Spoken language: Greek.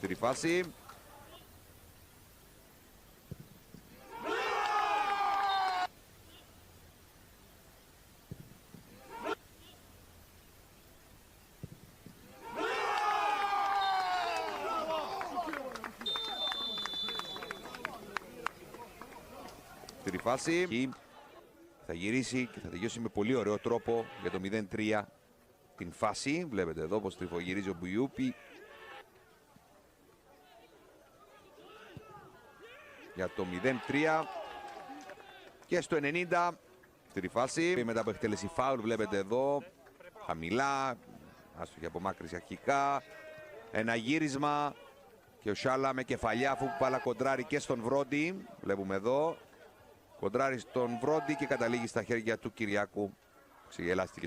Στη φάση. Στη φάση. Θα γυρίσει και θα τελειώσει με πολύ ωραίο τρόπο για το 0-3 την φάση. Βλέπετε εδώ πως τριφογυρίζει ο Μπουιούπι. Για το 0-3 και στο 90 στη φάση. Μετά από εκτέλεση φάουλ βλέπετε εδώ χαμηλά, άστοχη απομάκρυση αρχικά, ένα γύρισμα και ο Σάλα με κεφαλιά αφού πάλα κοντράρει και στον Βρόντι. Βλέπουμε εδώ κοντράρει στον Βρόντι και καταλήγει στα χέρια του Κυριάκου. Ξεγελάστηκε.